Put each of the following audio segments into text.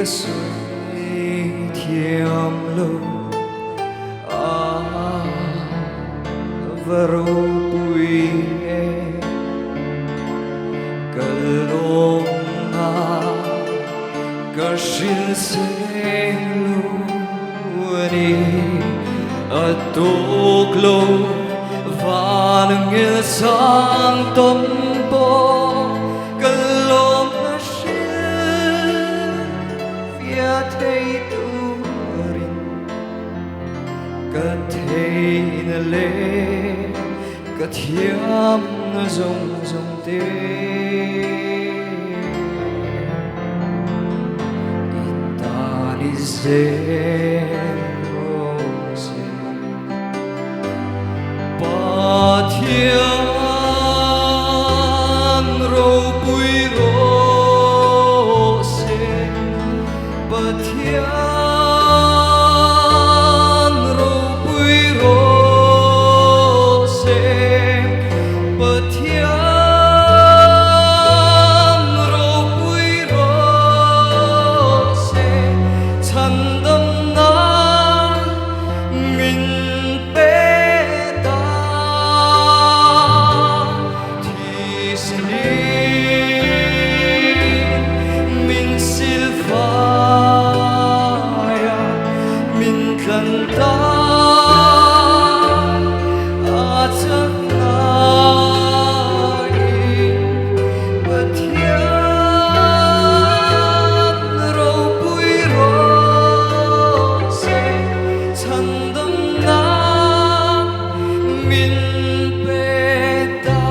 水甜路啊，varo bui kalonga kashin seluni atoklo vanangil sang tompo kalom ashin viatei turin kathei na le kathiam na zong zong te itani zerose pathian ro pui rose pathian ro pui rose pathian ro pui rose chandam na min pe ta tisni min silvaya min kanta atak na pathian ro pui rose chandam na min pe ta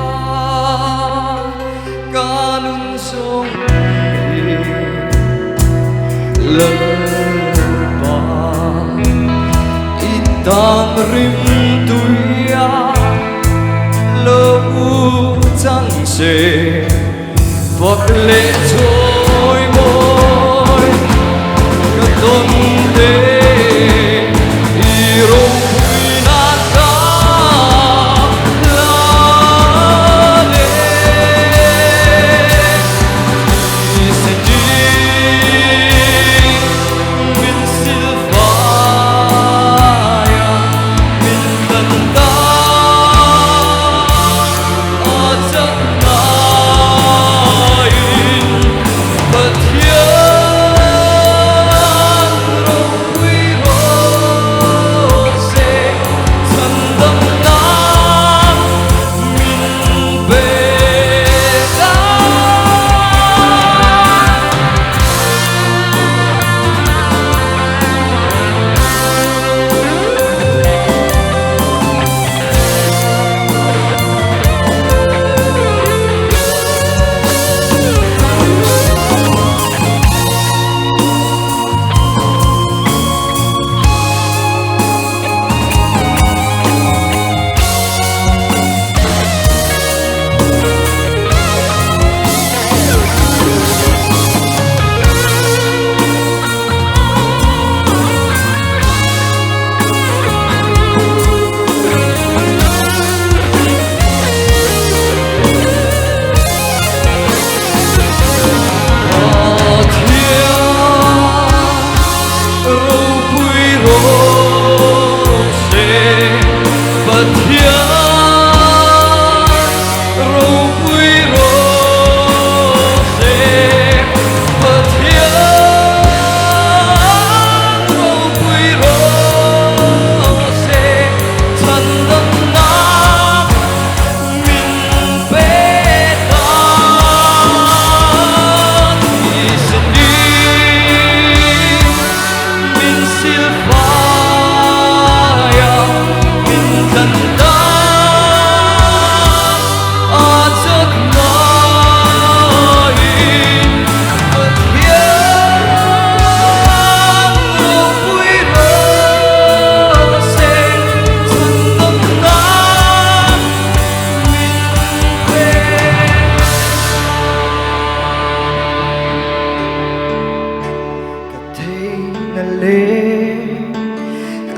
kanun song lerpa itang rim tuya lo chang se vot le choi moi ka don de iro na ka la le se di min silvaya min kanta atak na pathian ro pui rose chandam na min pe ta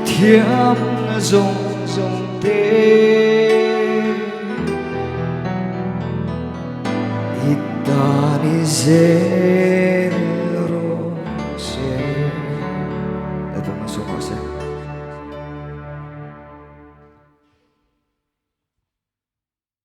thiam rong rong te itani ze